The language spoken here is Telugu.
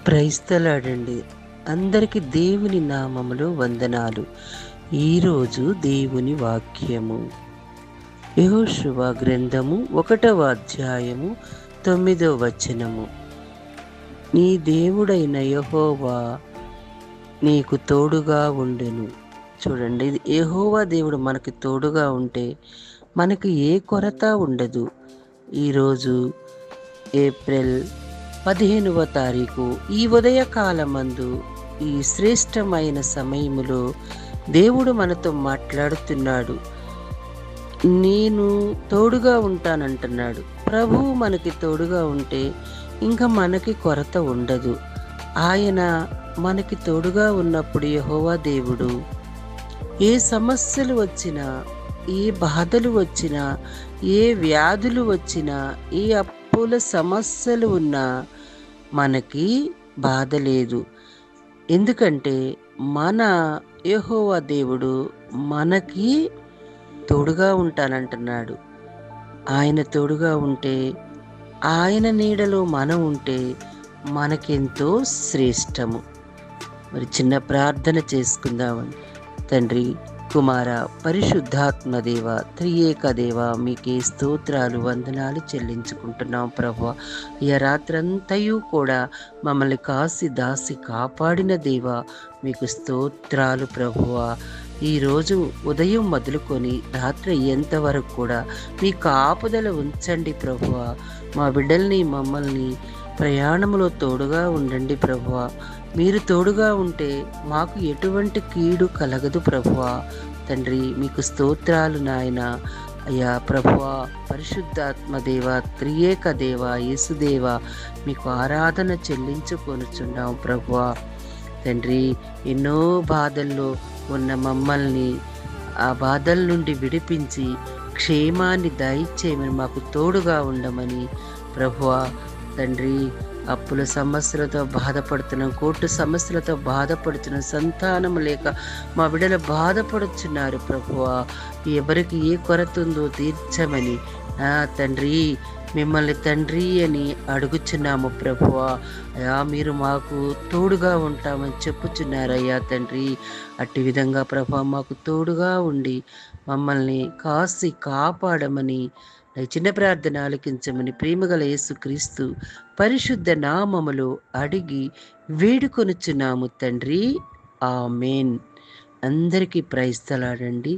క్రైస్తలాడండి. అందరికి దేవుని నామములో వందనాలు. ఈరోజు దేవుని వాక్యము యెహోషువ గ్రంథము 1వ అధ్యాయము 9వ వచనము. నీ దేవుడైన యెహోవా నీకు తోడుగా ఉండెను. చూడండి, ఇది యెహోవా దేవుడు మనకి తోడుగా ఉంటే మనకి ఏ కొరత ఉండదు. ఈరోజు ఏప్రిల్ 15వ తారీఖు ఈ ఉదయకాలమందు ఈ శ్రేష్టమైన సమయములో దేవుడు మనతో మాట్లాడుతున్నాడు. నేను తోడుగా ఉంటానంటున్నాడు. ప్రభువు మనకి తోడుగా ఉంటే ఇంకా మనకి కొరత ఉండదు. ఆయన మనకి తోడుగా ఉన్నప్పుడు యెహోవా దేవుడు ఏ సమస్యలు వచ్చినా, ఏ బాధలు వచ్చినా, ఏ వ్యాధులు వచ్చినా, ఏ అప్పుల సమస్యలు ఉన్నా మనకి బాధ లేదు. ఎందుకంటే మన యెహోవా దేవుడు మనకి తోడుగా ఉంటానంటున్నాడు. ఆయన తోడుగా ఉంటే, ఆయన నీడలో మనం ఉంటే మనకెంతో శ్రేష్టము. మరి చిన్న ప్రార్థన చేసుకుందామండి. తండ్రి, కుమార, పరిశుద్ధాత్మ దేవ, త్రియేక దేవ, మీకే స్తోత్రాలు వందనాలు చెల్లించుకుంటున్నాం ప్రభువా. ఈ రాత్రంతయు కూడా మమ్మల్ని కాసి దాసి కాపాడిన దేవ, మీకు స్తోత్రాలు ప్రభువా. ఈరోజు ఉదయం మొదలుకొని రాత్రి ఎంతవరకు కూడా మీ కాపుదల ఉంచండి ప్రభువా. మా బిడ్డల్ని మమ్మల్ని ప్రయాణంలో తోడుగా ఉండండి ప్రభువా. మీరు తోడుగా ఉంటే మాకు ఎటువంటి కీడు కలగదు ప్రభువా. తండ్రి, మీకు స్తోత్రాలు నాయన. అయ్యా ప్రభువా, పరిశుద్ధాత్మ దేవ, త్రియేక దేవ, యేసుదేవ, మీకు ఆరాధన చెల్లించుకొనుచున్నాం ప్రభువా. తండ్రి, ఎన్నో బాధల్లో ఉన్న మమ్మల్ని ఆ బాధల నుండి విడిపించి క్షేమాన్ని దయచేయమని, మాకు తోడుగా ఉండమని ప్రభువా. తండ్రి, అప్పుల సమస్యలతో బాధపడుతున్నాం, కోర్టు సమస్యలతో బాధపడుతున్నాం, సంతానం లేక మా బిడ్డలు బాధపడుతున్నారు ప్రభువా. ఎవరికి ఏ కొరత ఉందో తీర్చమని తండ్రి మిమ్మల్ని తండ్రి అని అడుగుచున్నాము ప్రభువా. అయ్యా, మీరు మాకు తోడుగా ఉంటామని చెప్పుచున్నారయ్యా తండ్రి. అట్టి విధంగా ప్రభువా మాకు తోడుగా ఉండి మమ్మల్ని కాసి కాపాడమని చిన్న ప్రార్థన ఆలకించమని ప్రేమగల యేసుక్రీస్తు పరిశుద్ధ నామములో అడిగి వేడుకొనుచున్నాము తండ్రి. ఆమేన్. అందరికీ ప్రైజ్ ది లార్డ్.